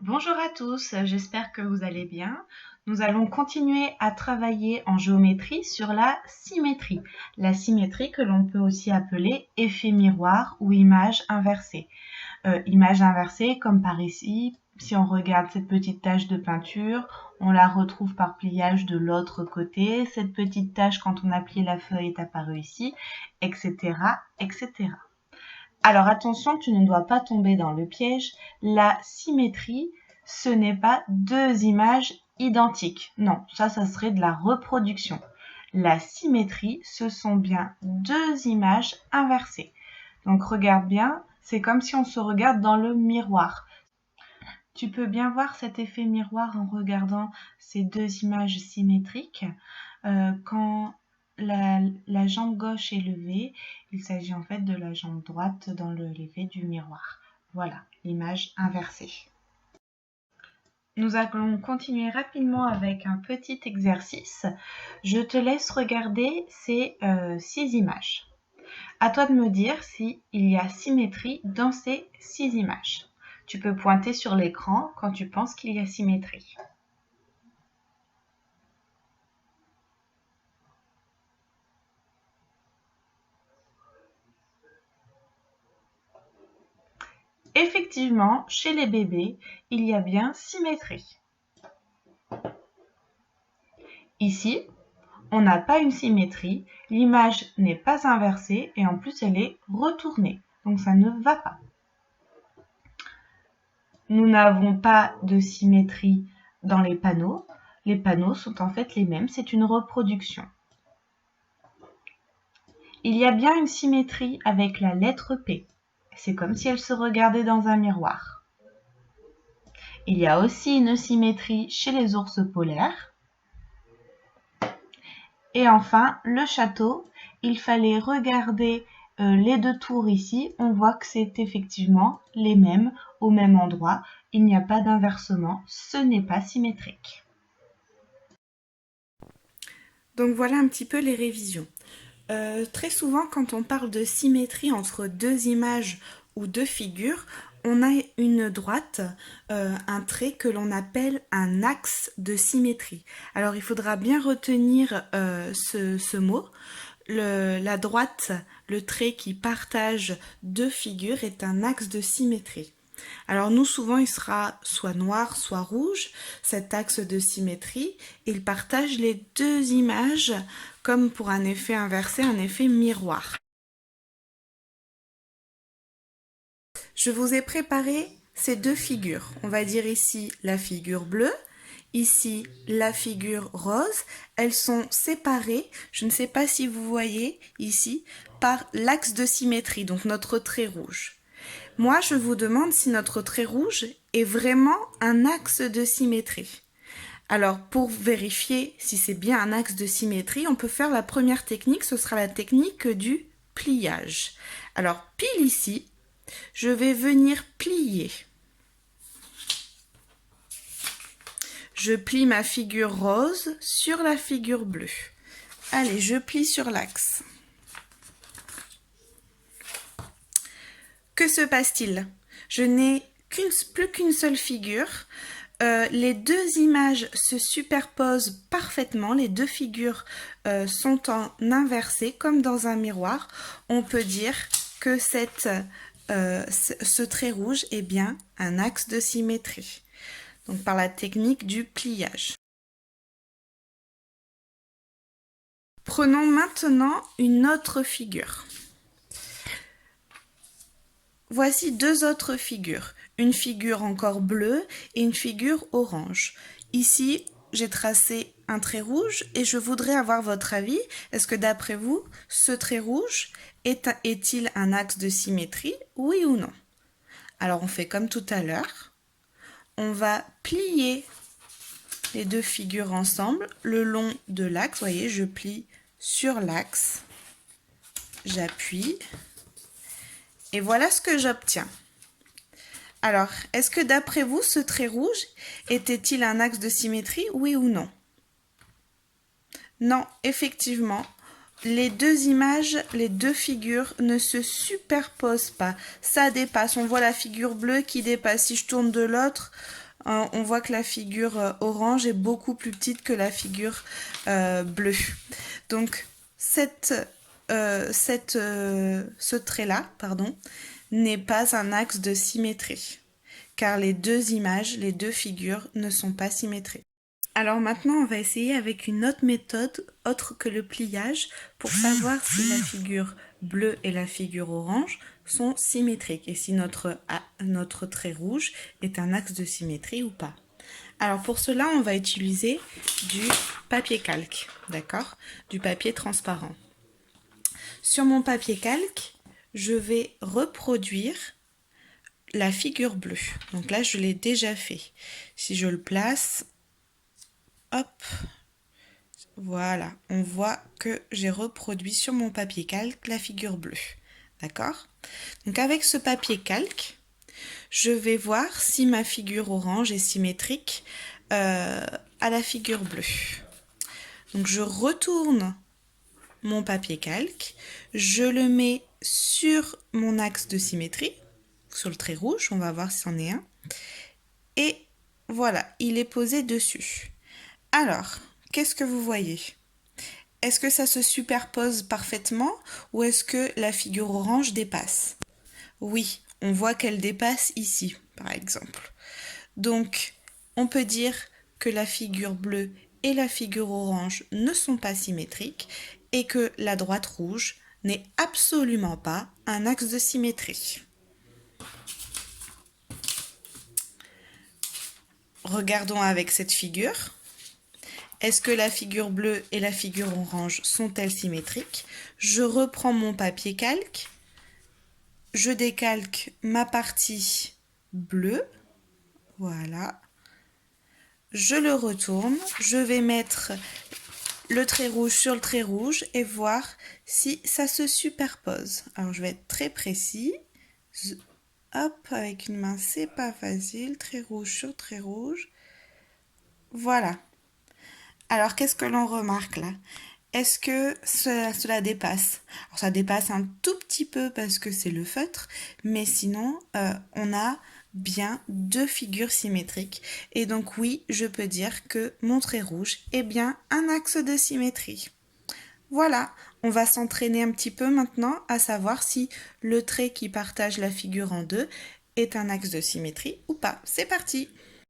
Bonjour à tous, j'espère que vous allez bien. Nous allons continuer à travailler en géométrie sur la symétrie. La symétrie que l'on peut aussi appeler effet miroir ou image inversée. Image inversée comme par ici, si on regarde cette petite tache de peinture, on la retrouve par pliage de l'autre côté. Cette petite tache, quand on a plié la feuille, est apparue ici, etc., etc. Alors attention, tu ne dois pas tomber dans le piège. La symétrie, ce n'est pas deux images identiques. Non, ça serait de la reproduction. La symétrie, ce sont bien deux images inversées. Donc regarde bien, c'est comme si on se regarde dans le miroir. Tu peux bien voir cet effet miroir en regardant ces deux images symétriques. Quand la jambe gauche est levée, il s'agit en fait de la jambe droite dans le lever du miroir. Voilà, l'image inversée. Nous allons continuer rapidement avec un petit exercice. Je te laisse regarder ces 6 images. À toi de me dire s'il y a symétrie dans ces 6 images. Tu peux pointer sur l'écran quand tu penses qu'il y a symétrie. Effectivement, chez les bébés, il y a bien symétrie. Ici, on n'a pas une symétrie, l'image n'est pas inversée et en plus elle est retournée, donc ça ne va pas. Nous n'avons pas de symétrie dans les panneaux sont en fait les mêmes, c'est une reproduction. Il y a bien une symétrie avec la lettre P, c'est comme si elle se regardait dans un miroir. Il y a aussi une symétrie chez les ours polaires. Et enfin, le château, il fallait regarder les deux tours ici. On voit que c'est effectivement les mêmes au même endroit. Il n'y a pas d'inversement, ce n'est pas symétrique. Donc voilà un petit peu les révisions. Très souvent, quand on parle de symétrie entre deux images ou deux figures, on a une droite, un trait que l'on appelle un axe de symétrie. Alors il faudra bien retenir ce mot. La droite, le trait qui partage deux figures, est un axe de symétrie. Alors nous, souvent, il sera soit noir, soit rouge, cet axe de symétrie. Il partage les deux images comme pour un effet inversé, un effet miroir. Je vous ai préparé ces deux figures. On va dire ici la figure bleue, ici la figure rose. Elles sont séparées, je ne sais pas si vous voyez ici, par l'axe de symétrie, donc notre trait rouge. Moi, je vous demande si notre trait rouge est vraiment un axe de symétrie. Alors, pour vérifier si c'est bien un axe de symétrie, on peut faire la première technique, ce sera la technique du pliage. Alors, pile ici, je vais venir plier. Je plie ma figure rose sur la figure bleue. Allez, je plie sur l'axe. Que se passe-t-il? Je n'ai plus qu'une seule figure. Les deux images se superposent parfaitement. Les deux figures sont en inversé, comme dans un miroir. On peut dire que ce trait rouge est bien un axe de symétrie. Donc par la technique du pliage. Prenons maintenant une autre figure. Voici deux autres figures, une figure encore bleue et une figure orange. Ici, j'ai tracé un trait rouge et je voudrais avoir votre avis. Est-ce que d'après vous, ce trait rouge est-il un axe de symétrie, oui ou non? Alors on fait comme tout à l'heure. On va plier les deux figures ensemble le long de l'axe. Vous voyez, je plie sur l'axe, j'appuie. Et voilà ce que j'obtiens. Alors, est-ce que d'après vous, ce trait rouge était-il un axe de symétrie, oui ou non? Non, effectivement, les deux images, les deux figures ne se superposent pas. Ça dépasse, on voit la figure bleue qui dépasse. Si je tourne de l'autre on voit que la figure orange est beaucoup plus petite que la figure bleue. Donc ce trait-là, n'est pas un axe de symétrie, car les deux images, les deux figures ne sont pas symétriques. Alors maintenant, on va essayer avec une autre méthode, autre que le pliage, pour savoir si la figure bleue et la figure orange sont symétriques et si notre trait rouge est un axe de symétrie ou pas. Alors pour cela, on va utiliser du papier calque, d'accord? Du papier transparent. Sur mon papier calque, je vais reproduire la figure bleue. Donc là, je l'ai déjà fait. Si je le place, hop, voilà, on voit que j'ai reproduit sur mon papier calque la figure bleue. D'accord? Donc avec ce papier calque, je vais voir si ma figure orange est symétrique à la figure bleue. Donc je retourne mon papier calque, je le mets sur mon axe de symétrie, sur le trait rouge, on va voir si c'en est un. Et voilà, il est posé dessus. Alors, qu'est-ce que vous voyez? Est-ce que ça se superpose parfaitement ou est-ce que la figure orange dépasse? Oui, on voit qu'elle dépasse ici, par exemple. Donc, on peut dire que la figure bleue et la figure orange ne sont pas symétriques et que la droite rouge n'est absolument pas un axe de symétrie. Regardons avec cette figure. Est-ce que la figure bleue et la figure orange sont-elles symétriques? Je reprends mon papier calque, je décalque ma partie bleue, voilà. Je le retourne, je vais mettre le trait rouge sur le trait rouge et voir si ça se superpose. Alors je vais être très précis. Hop, avec une main, c'est pas facile. Trait rouge sur trait rouge. Voilà. Alors qu'est-ce que l'on remarque là? Est-ce que cela dépasse? Alors ça dépasse un tout petit peu parce que c'est le feutre, mais sinon on a bien deux figures symétriques. Et donc oui, je peux dire que mon trait rouge est bien un axe de symétrie. Voilà, on va s'entraîner un petit peu maintenant à savoir si le trait qui partage la figure en deux est un axe de symétrie ou pas. C'est parti!